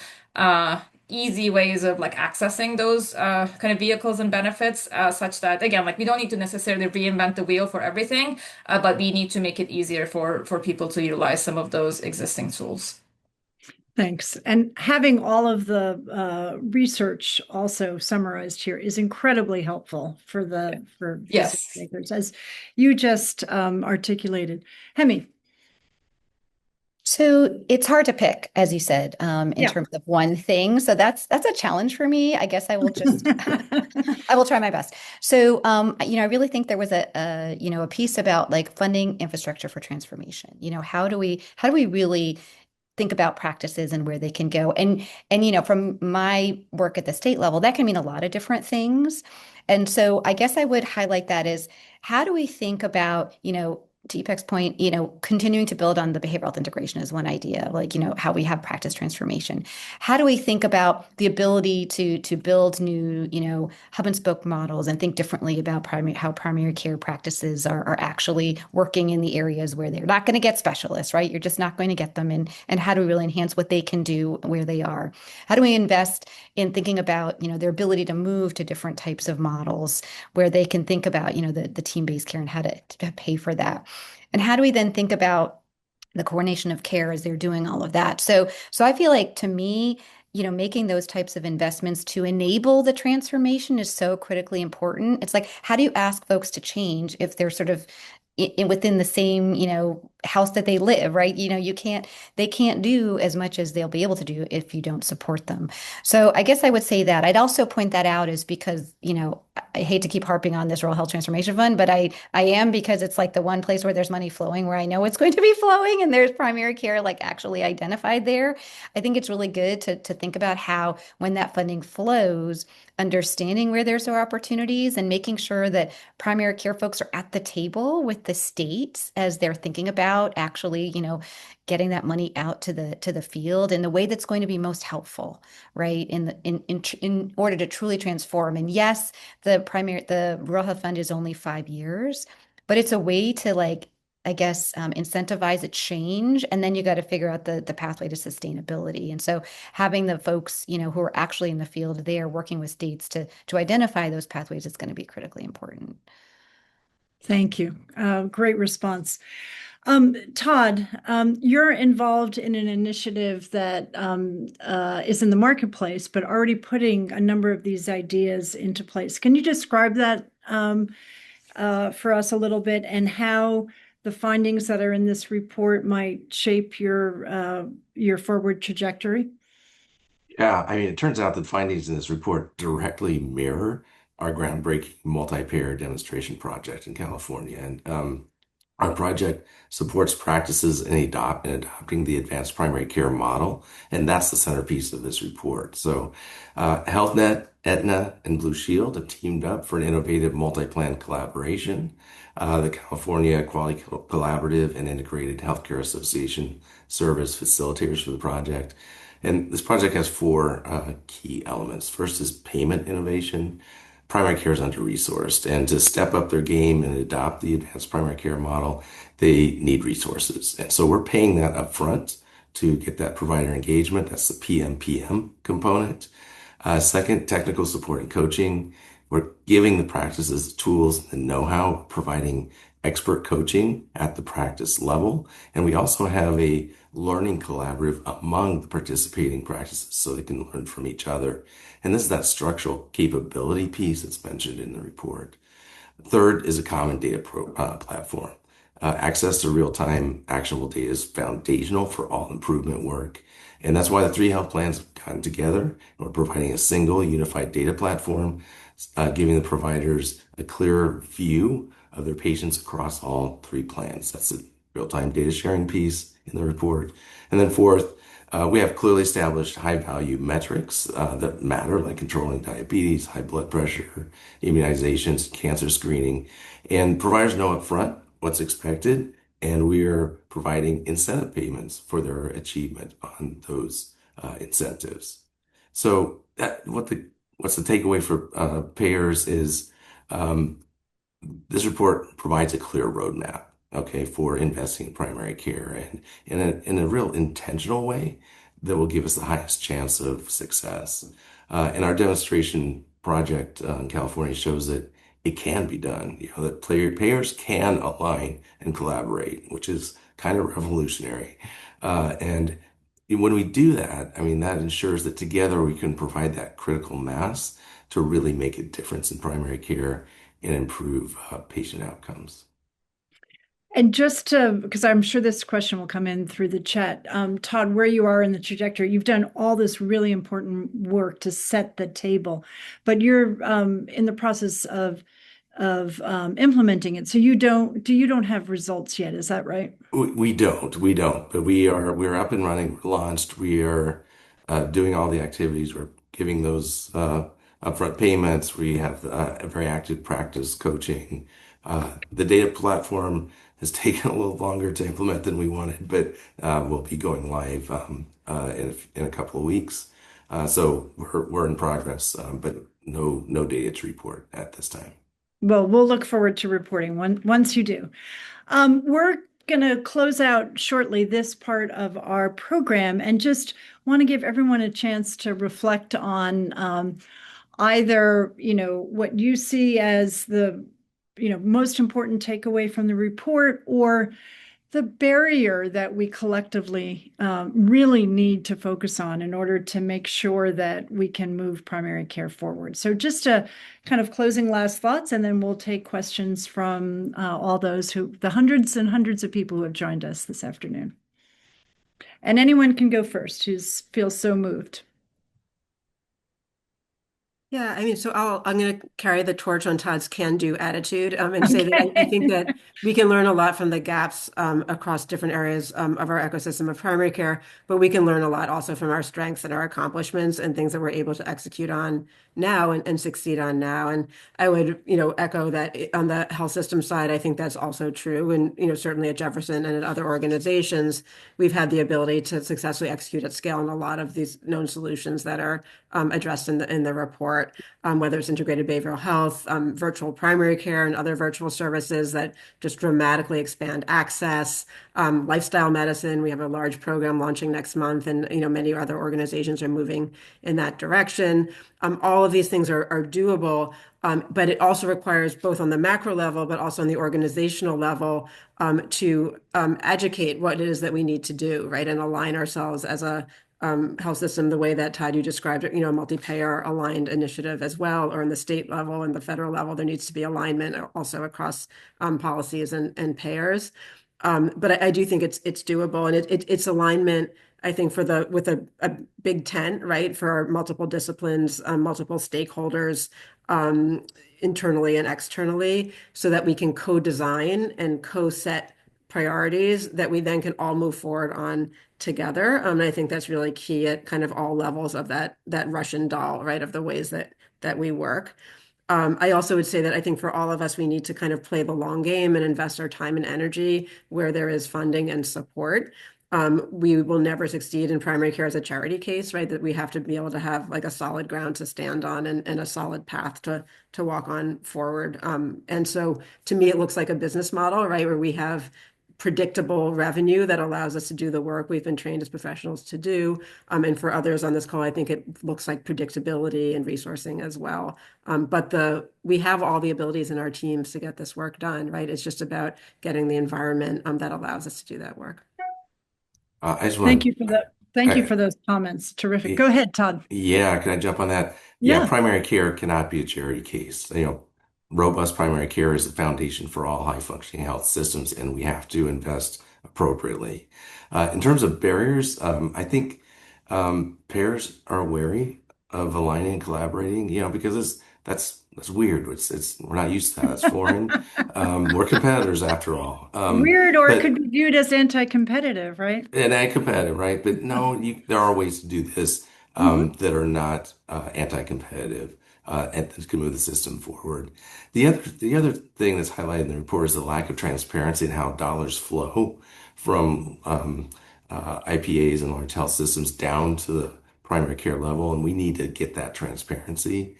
S4: easy ways of like accessing those kind of vehicles and benefits, such that again, like we don't need to necessarily reinvent the wheel for everything, but we need to make it easier for people to utilize some of those existing tools.
S1: Thanks. And having all of the research also summarized here is incredibly helpful for decision
S4: Yes.
S1: makers, as you just articulated. Hemi.
S7: So it's hard to pick, as you said, in
S1: Yeah.
S7: terms of one thing. So that's a challenge for me. I guess I will just I will try my best. So I really think there was a piece about like funding infrastructure for transformation. How do we really think about practices and where they can go? And from my work at the state level, that can mean a lot of different things. And so I guess I would highlight that as how do we think about, to Ipek's point, continuing to build on the behavioral health integration is one idea, like, how we have practice transformation. How do we think about the ability to build new, hub and spoke models and think differently about how primary care practices are actually working in the areas where they're not going to get specialists, right? You're just not going to get them in. And how do we really enhance what they can do where they are? How do we invest in thinking about, their ability to move to different types of models where they can think about, the team-based care and how to pay for that? And how do we then think about the coordination of care as they're doing all of that? So I feel like to me, making those types of investments to enable the transformation is so critically important. It's like, how do you ask folks to change if they're sort of within the same, house that they live, right? They can't do as much as they'll be able to do if you don't support them. So I guess I would say that. I'd also point that out is because, I hate to keep harping on this Rural Health Transformation Fund, but I am, because it's like the one place where there's money flowing, where I know it's going to be flowing, and there's primary care like actually identified there. I think it's really good to think about how, when that funding flows, understanding where there's opportunities and making sure that primary care folks are at the table with the states as they're thinking about actually, getting that money out to the field in the way that's going to be most helpful, right? In order to truly transform. And yes, the Rural Health Fund is only 5 years, but it's a way to, like, I guess, incentivize a change. And then you got to figure out the pathway to sustainability. And so having the folks, who are actually in the field there working with states to identify those pathways is going to be critically important.
S1: Thank you. Great response. Todd, you're involved in an initiative that is in the marketplace, but already putting a number of these ideas into place. Can you describe that for us a little bit, and how the findings that are in this report might shape your forward trajectory?
S6: Yeah, I mean, it turns out that findings in this report directly mirror our groundbreaking multi-payer demonstration project in California. And our project supports practices in adopting the advanced primary care model, and that's the centerpiece of this report. So, HealthNet, Aetna, and Blue Shield have teamed up for an innovative multi-plan collaboration. The California Quality Collaborative and Integrated Healthcare Association serve as facilitators for the project. And this project has four key elements. First is payment innovation. Primary care is under-resourced, and to step up their game and adopt the advanced primary care model, they need resources. And so we're paying that up front to get that provider engagement. That's the PMPM component. Second, technical support and coaching. We're giving the practices the tools and know-how, providing expert coaching at the practice level. And we also have a learning collaborative among the participating practices so they can learn from each other. And this is that structural capability piece that's mentioned in the report. Third is a common data platform. Access to real-time actionable data is foundational for all improvement work. And that's why the three health plans have gotten together and we're providing a single unified data platform, giving the providers a clearer view of their patients across all three plans. That's the real-time data sharing piece in the report. And then fourth, we have clearly established high value metrics that matter, like controlling diabetes, high blood pressure, immunizations, cancer screening. And providers know upfront what's expected, and we're providing incentive payments for their achievement on those incentives. So, what's the takeaway for payers is this report provides a clear roadmap, okay, for investing in primary care and in a real intentional way that will give us the highest chance of success. And our demonstration project in California shows that it can be done, that payers can align and collaborate, which is kind of revolutionary. And when we do that, I mean, that ensures that together we can provide that critical mass to really make a difference in primary care and improve patient outcomes.
S1: And just to, because I'm sure this question will come in through the chat, Todd, where you are in the trajectory, you've done all this really important work to set the table, but you're in the process of implementing it. So you don't have results yet, is that right?
S6: We don't, but we're up and running, we're launched, we are doing all the activities, we're giving those upfront payments, we have a very active practice coaching. The data platform has taken a little longer to implement than we wanted, but we'll be going live in a couple of weeks. So we're in progress, but no data to report at this time.
S1: Well, we'll look forward to reporting once you do. We're going to close out shortly this part of our program and just want to give everyone a chance to reflect on either, what you see as the, most important takeaway from the report or the barrier that we collectively really need to focus on in order to make sure that we can move primary care forward. So just a kind of closing last thoughts, and then we'll take questions from all those the hundreds and hundreds of people who have joined us this afternoon. And anyone can go first who feels so moved.
S5: Yeah, I mean, so I'm going to carry the torch on Todd's can-do attitude and say that I think that we can learn a lot from the gaps across different areas of our ecosystem of primary care, but we can learn a lot also from our strengths and our accomplishments and things that we're able to execute on now and succeed on now. And I would, echo that on the health system side, I think that's also true. And, certainly at Jefferson and at other organizations, we've had the ability to successfully execute at scale on a lot of these known solutions that are addressed in the report, whether it's integrated behavioral health, virtual primary care, and other virtual services that just dramatically expand access, lifestyle medicine. We have a large program launching next month, and many other organizations are moving in that direction. All of these things are doable, but it also requires both on the macro level, but also on the organizational level, to educate what it is that we need to do, right, and align ourselves as a health system the way that Todd, you described it, a multi-payer aligned initiative as well, or in the state level and the federal level, there needs to be alignment also across policies and payers. But I do think it's doable, and it's alignment, I think, with a big tent, right, for multiple disciplines, multiple stakeholders, internally and externally, so that we can co-design and co-set priorities that we then can all move forward on together. And I think that's really key at kind of all levels of that Russian doll, right, of the ways that we work. I also would say that I think for all of us, we need to kind of play the long game and invest our time and energy where there is funding and support. We will never succeed in primary care as a charity case, right? That we have to be able to have like a solid ground to stand on and a solid path to walk on forward. And so to me, it looks like a business model, right? Where we have predictable revenue that allows us to do the work we've been trained as professionals to do. And for others on this call, I think it looks like predictability and resourcing as well. But we have all the abilities in our teams to get this work done, right? It's just about getting the environment that allows us to do that work.
S6: I just
S1: Thank
S6: want
S1: you for that. Thank you for those comments. Terrific. Go ahead, Todd.
S6: Yeah, can I jump on that? Yeah,
S1: Yeah.
S6: primary care cannot be a charity case. robust primary care is the foundation for all high-functioning health systems, and we have to invest appropriately. In terms of barriers, I think payers are wary of aligning and collaborating, because that's weird. We're not used to that. It's foreign. We're competitors after all.
S1: Weird, or it could
S6: But
S1: be viewed as anti-competitive, right?
S6: and anti-competitive, right? But no, there are ways to do this
S1: Hmm.
S6: that are not anti-competitive and that can move the system forward. The other thing that's highlighted in the report is the lack of transparency in how dollars flow from IPAs and large health systems down to the primary care level, and we need to get that transparency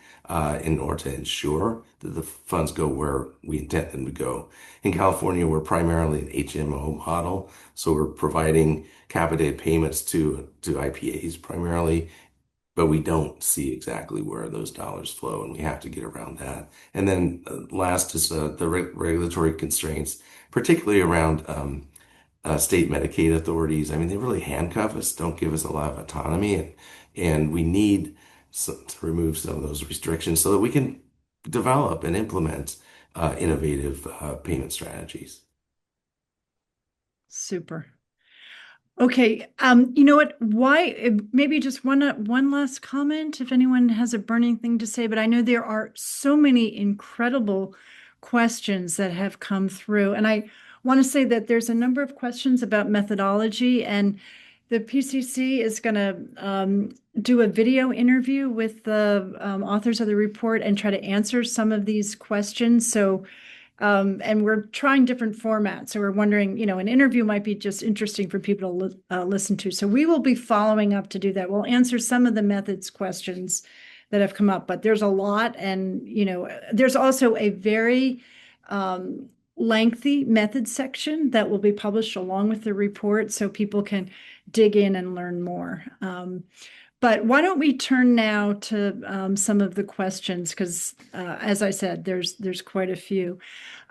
S6: in order to ensure that the funds go where we intend them to go. In California, we're primarily an HMO model, so we're providing capitated payments to IPAs primarily, but we don't see exactly where those dollars flow, and we have to get around that. And then last is the regulatory constraints, particularly around state Medicaid authorities. I mean, they really handcuff us, don't give us a lot of autonomy, and we need to remove some of those restrictions so that we can develop and implement innovative payment strategies.
S1: Super. Okay, you know what? Maybe just one last comment if anyone has a burning thing to say, but I know there are so many incredible questions that have come through, and I want to say that there's a number of questions about methodology, and the PCC is going to do a video interview with the authors of the report and try to answer some of these questions. So and we're trying different formats. So we're wondering, an interview might be just interesting for people to listen to. So we will be following up to do that. We'll answer some of the methods questions that have come up, but there's a lot. And, there's also a very lengthy methods section that will be published along with the report so people can dig in and learn more. But why don't we turn now to some of the questions? Because as I said, there's quite a few.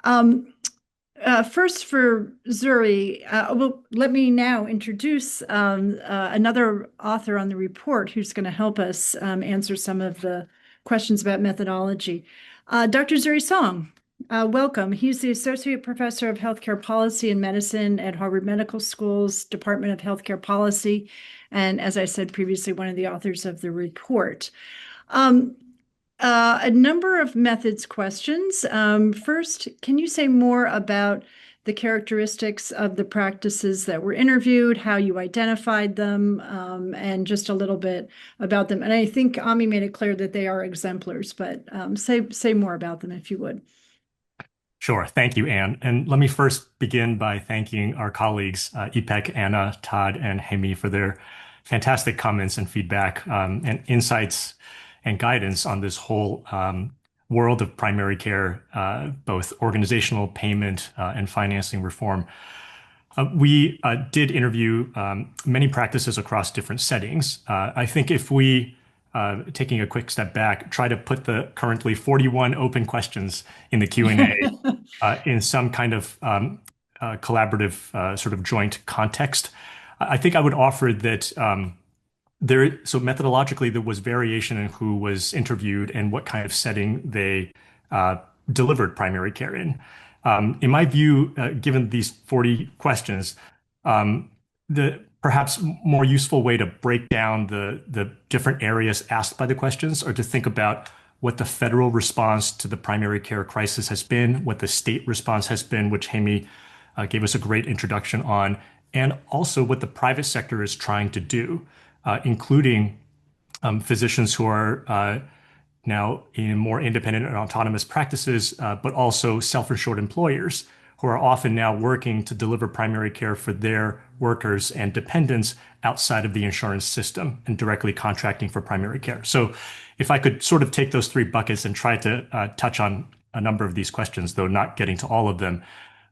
S1: First for Zuri, well, let me now introduce another author on the report who's going to help us answer some of the questions about methodology. Dr. Zuri Song, welcome. He's the Associate Professor of Healthcare Policy and Medicine at Harvard Medical School's Department of Healthcare Policy, and as I said previously, one of the authors of the report. A number of methods questions. First, can you say more about the characteristics of the practices that were interviewed, how you identified them, and just a little bit about them? And I think Ami made it clear that they are exemplars, but say more about them if you would.
S8: Sure. Thank you, Anne. And let me first begin by thanking our colleagues, Ipek, Anna, Todd, and Hemi for their fantastic comments and feedback and insights and guidance on this whole world of primary care, both organizational payment and financing reform. We did interview many practices across different settings. I think if we, taking a quick step back, try to put the currently 41 open questions in the Q&A in some kind of collaborative sort of joint context, I think I would offer that so methodologically, there was variation in who was interviewed and what kind of setting they delivered primary care in. In my view, given these 40 questions, the perhaps more useful way to break down the different areas asked by the questions are to think about what the federal response to the primary care crisis has been, what the state response has been, which Hemi gave us a great introduction on, and also what the private sector is trying to do, including physicians who are now in more independent and autonomous practices, but also self-insured employers who are often now working to deliver primary care for their workers and dependents outside of the insurance system and directly contracting for primary care. So if I could sort of take those three buckets and try to touch on a number of these questions, though not getting to all of them,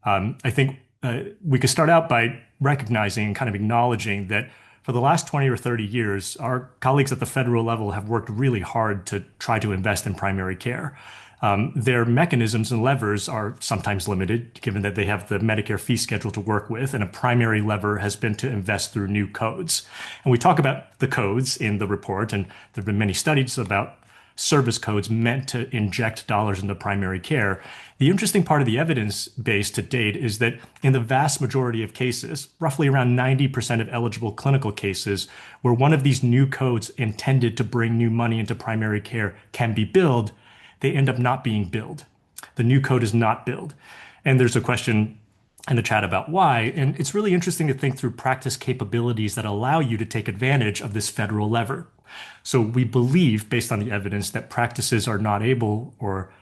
S8: I think we could start out by recognizing and kind of acknowledging that for the last 20 or 30 years, our colleagues at the federal level have worked really hard to try to invest in primary care. Their mechanisms and levers are sometimes limited, given that they have the Medicare fee schedule to work with, and a primary lever has been to invest through new codes. And we talk about the codes in the report, and there have been many studies about service codes meant to inject dollars into primary care. The interesting part of the evidence base to date is that in the vast majority of cases, roughly around 90% of eligible clinical cases, where one of these new codes intended to bring new money into primary care can be billed, they end up not being billed. The new code is not billed. And there's a question in the chat about why. And it's really interesting to think through practice capabilities that allow you to take advantage of this federal lever. So we believe, based on the evidence, that practices are not able or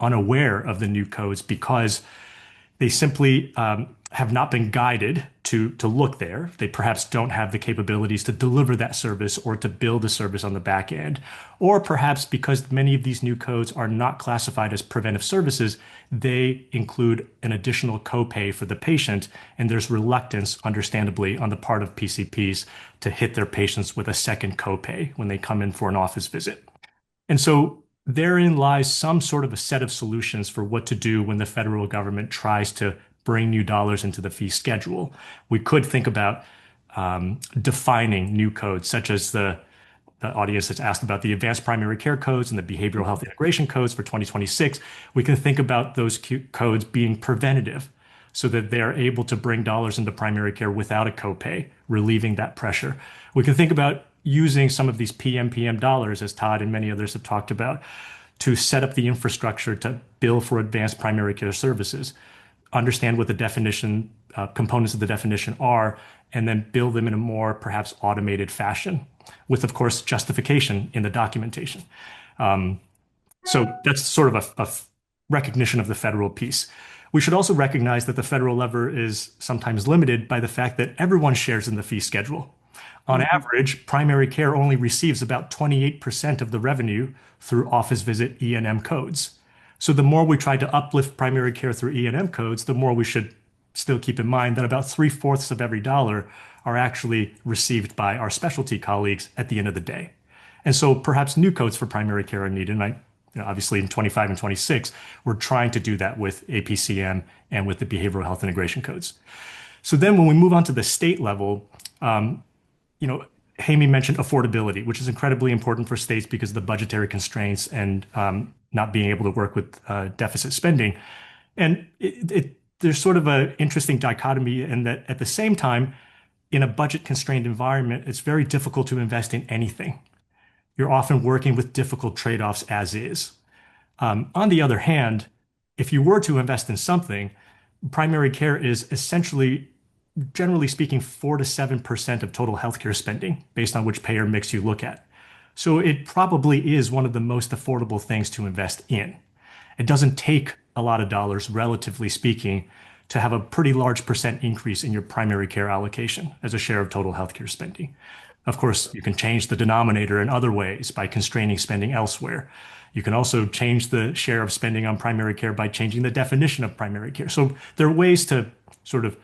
S8: unaware of the new codes because they simply have not been guided to look there. They perhaps don't have the capabilities to deliver that service or to build a service on the back end. Or perhaps because many of these new codes are not classified as preventive services, they include an additional copay for the patient, and there's reluctance, understandably, on the part of PCPs to hit their patients with a second copay when they come in for an office visit. And so therein lies some sort of a set of solutions for what to do when the federal government tries to bring new dollars into the fee schedule. We could think about defining new codes, such as the audience that's asked about the advanced primary care codes and the behavioral health integration codes for 2026. We can think about those codes being preventative so that they're able to bring dollars into primary care without a copay, relieving that pressure. We can think about using some of these PMPM dollars, as Todd and many others have talked about, to set up the infrastructure to bill for advanced primary care services, understand what the definition, components of the definition are, and then build them in a more perhaps automated fashion with, of course, justification in the documentation. So that's sort of a recognition of the federal piece. We should also recognize that the federal lever is sometimes limited by the fact that everyone shares in the fee schedule. On average, primary care only receives about 28% of the revenue through office visit E&M codes. So the more we try to uplift primary care through E&M codes, the more we should still keep in mind that about 3/4 of every dollar are actually received by our specialty colleagues at the end of the day. And so perhaps new codes for primary care are needed. And obviously in 25 and 26, we're trying to do that with APCM and with the behavioral health integration codes. So then when we move on to the state level, Hammy mentioned affordability, which is incredibly important for states because of the budgetary constraints and not being able to work with deficit spending. And there's sort of an interesting dichotomy in that at the same time, in a budget constrained environment, it's very difficult to invest in anything. You're often working with difficult trade-offs as is. On the other hand, if you were to invest in something, primary care is essentially, generally speaking, 4 to 7% of total healthcare spending based on which payer mix you look at. So it probably is one of the most affordable things to invest in. It doesn't take a lot of dollars, relatively speaking, to have a pretty large percent increase in your primary care allocation as a share of total healthcare spending. Of course, you can change the denominator in other ways by constraining spending elsewhere. You can also change the share of spending on primary care by changing the definition of primary care. So there are ways to sort of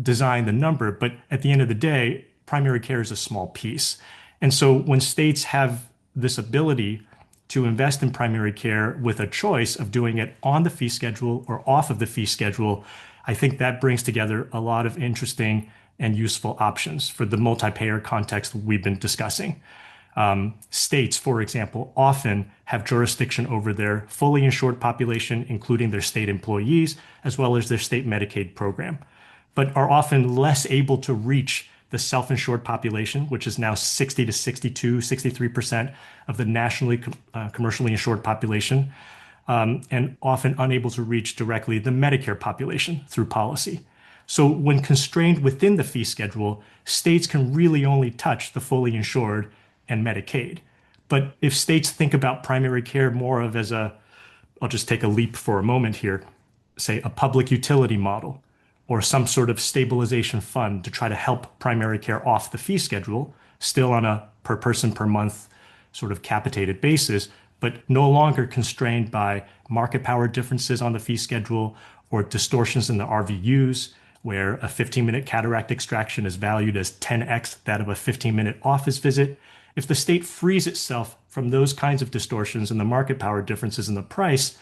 S8: design the number, but at the end of the day, primary care is a small piece. And so when states have this ability to invest in primary care with a choice of doing it on the fee schedule or off of the fee schedule, I think that brings together a lot of interesting and useful options for the multi-payer context we've been discussing. States, for example, often have jurisdiction over their fully insured population, including their state employees, as well as their state Medicaid program, but are often less able to reach the self-insured population, which is now 60 to 62, 63% of the nationally commercially insured population, and often unable to reach directly the Medicare population through policy. So when constrained within the fee schedule, states can really only touch the fully insured and Medicaid. But if states think about primary care more of as I'll just take a leap for a moment here, say a public utility model or some sort of stabilization fund to try to help primary care off the fee schedule, still on a per person per month sort of capitated basis, but no longer constrained by market power differences on the fee schedule or distortions in the RVUs, where a 15-minute cataract extraction is valued as 10x that of a 15-minute office visit. If the state frees itself from those kinds of distortions and the market power differences in the price,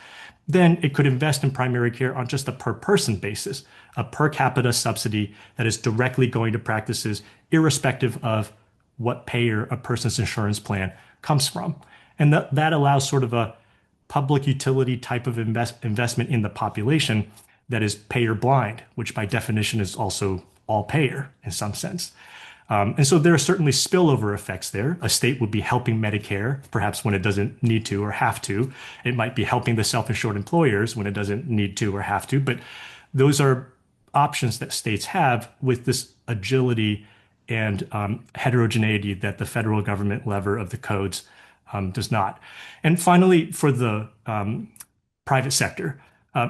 S8: then it could invest in primary care on just a per person basis, a per capita subsidy that is directly going to practices irrespective of what payer a person's insurance plan comes from. And that allows sort of a public utility type of investment in the population that is payer blind, which by definition is also all payer in some sense. And so there are certainly spillover effects there. A state would be helping Medicare, perhaps when it doesn't need to or have to. It might be helping the self-insured employers when it doesn't need to or have to. But those are options that states have with this agility and heterogeneity that the federal government lever of the codes does not. And finally, for the private sector,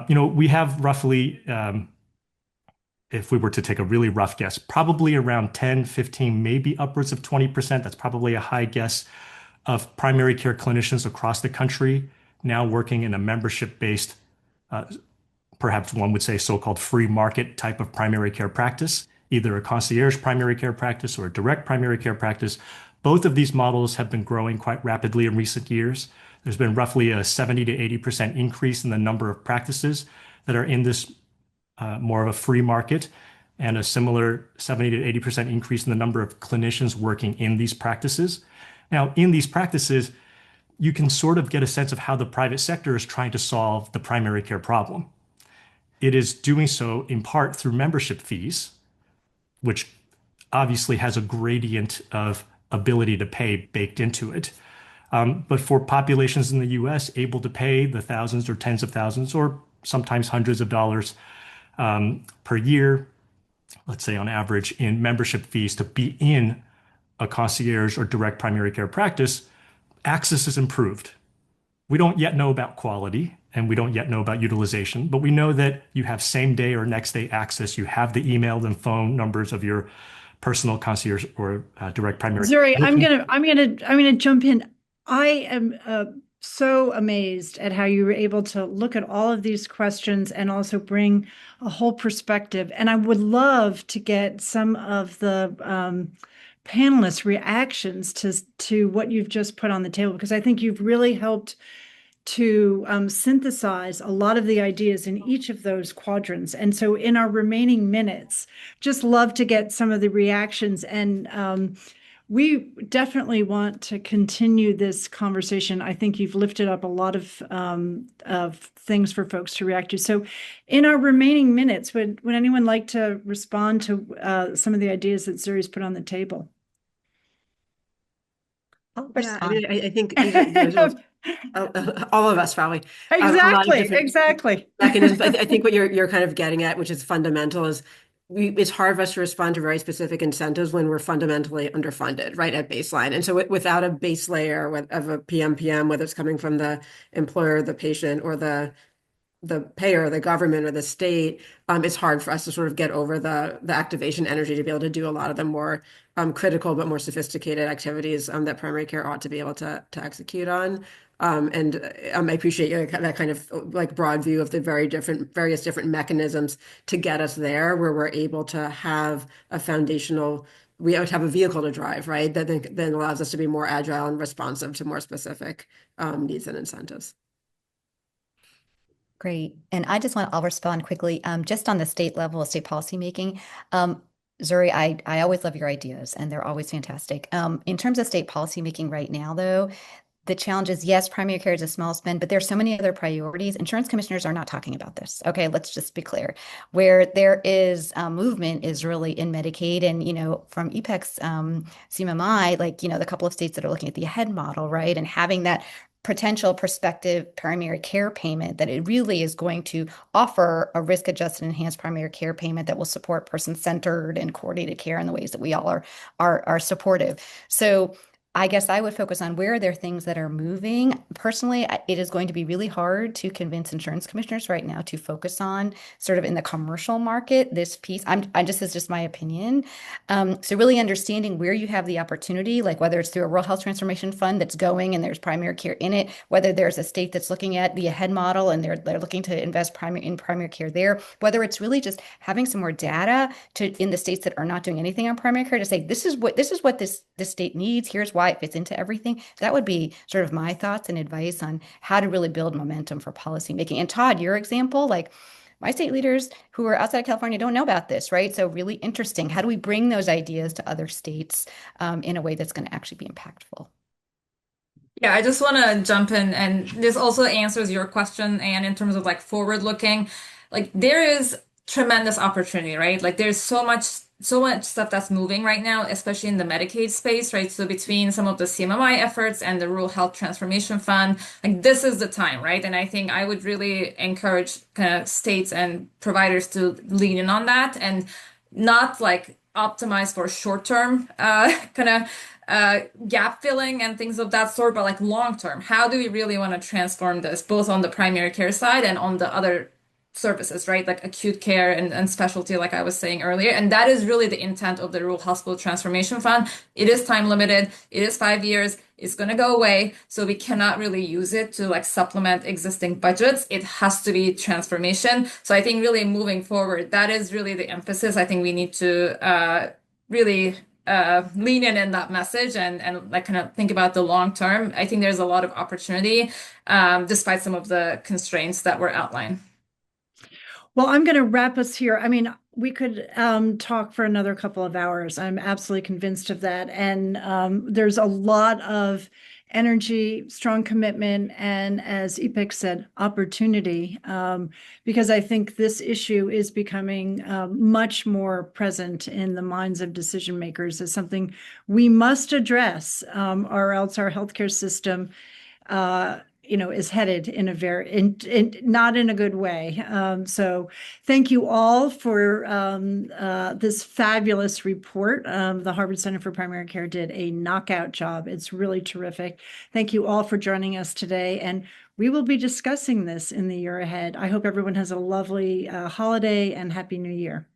S8: we have roughly if we were to take a really rough guess, probably around 10, 15, maybe upwards of 20%. That's probably a high guess of primary care clinicians across the country now working in a membership-based, perhaps one would say so-called free market type of primary care practice, either a concierge primary care practice or a direct primary care practice. Both of these models have been growing quite rapidly in recent years. There's been roughly a 70 to 80% increase in the number of practices that are in this more of a free market, and a similar 70 to 80% increase in the number of clinicians working in these practices. Now, in these practices, you can sort of get a sense of how the private sector is trying to solve the primary care problem. It is doing so in part through membership fees, which obviously has a gradient of ability to pay baked into it. But for populations in the US able to pay the thousands or tens of thousands or sometimes hundreds of dollars per year, let's say on average, in membership fees to be in a concierge or direct primary care practice, access is improved. We don't yet know about quality and we don't yet know about utilization, but we know that you have same day or next day access. You have the email and phone numbers of your personal concierge or direct primary.
S1: Zuri, I'm gonna jump in. I am so amazed at how you were able to look at all of these questions and also bring a whole perspective. And I would love to get some of the panelists' reactions to what you've just put on the table, because I think you've really helped to synthesize a lot of the ideas in each of those quadrants. And so in our remaining minutes, just love to get some of the reactions. And we definitely want to continue this conversation. I think you've lifted up a lot of things for folks to react to. So in our remaining minutes, would anyone like to respond to some of the ideas that Zuri's put on the table?
S5: Yeah, I think there's all of us probably.
S1: Exactly.
S5: Mechanisms. I think what you're kind of getting at, which is fundamental, is it's hard for us to respond to very specific incentives when we're fundamentally underfunded, right, at baseline. And so without a base layer of a PMPM, whether it's coming from the employer, the patient, or the payer, the government, or the state, it's hard for us to sort of get over the activation energy to be able to do a lot of the more critical but more sophisticated activities that primary care ought to be able to execute on. And I appreciate that kind of like broad view of the various different mechanisms to get us there, where we're able to have a foundational, we have a vehicle to drive, right? That then allows us to be more agile and responsive to more specific needs and incentives.
S7: Great. And I'll respond quickly. Just on the state level of state policymaking, Zuri, I always love your ideas and they're always fantastic. In terms of state policymaking right now, though, the challenge is, yes, primary care is a small spend, but there's so many other priorities. Insurance commissioners are not talking about this. Okay, let's just be clear. Where there is movement is really in Medicaid, and from EPEC's CMMI, like the couple of states that are looking at the AHEAD model, right, and having that potential prospective primary care payment, that it really is going to offer a risk-adjusted enhanced primary care payment that will support person-centered and coordinated care in the ways that we all are supportive. So I guess I would focus on where there are things that are moving. Personally, it is going to be really hard to convince insurance commissioners right now to focus on sort of in the commercial market, this piece. This is just my opinion. So really understanding where you have the opportunity, like whether it's through a rural health transformation fund that's going and there's primary care in it, whether there's a state that's looking at the AHEAD model and they're looking to invest in primary care there, whether it's really just having some more data in the states that are not doing anything on primary care to say, this is what this state needs. Here's why it fits into everything. That would be sort of my thoughts and advice on how to really build momentum for policymaking. And Todd, your example, like my state leaders who are outside of California don't know about this, right? So really interesting. How do we bring those ideas to other states in a way that's going to actually be impactful?
S4: Yeah, I just want to jump in, and this also answers your question, and in terms of like forward looking, like there is tremendous opportunity, right? Like there's so much stuff that's moving right now, especially in the Medicaid space, right? So between some of the CMMI efforts and the Rural Health Transformation Fund, like this is the time, right? And I think I would really encourage kind of states and providers to lean in on that and not like optimize for short term kind of gap filling and things of that sort, but like long term, how do we really want to transform this both on the primary care side and on the other services, right? Like acute care and specialty, like I was saying earlier. And that is really the intent of the Rural Hospital Transformation Fund. It is time limited, it is 5 years, it's going to go away. So we cannot really use it to like supplement existing budgets. It has to be transformation. So I think really moving forward, that is really the emphasis. I think we need to really lean in that message and like kind of think about the long term. I think there's a lot of opportunity despite some of the constraints that were outlined.
S1: Well, I'm going to wrap us here. I mean, we could talk for another couple of hours. I'm absolutely convinced of that. And there's a lot of energy, strong commitment, and as Ipek said, opportunity, because I think this issue is becoming much more present in the minds of decision makers as something we must address, or else our healthcare system is headed in a not in a good way. So thank you all for this fabulous report. The Harvard Center for Primary Care did a knockout job. It's really terrific. Thank you all for joining us today. And we will be discussing this in the year ahead. I hope everyone has a lovely holiday and Happy New Year.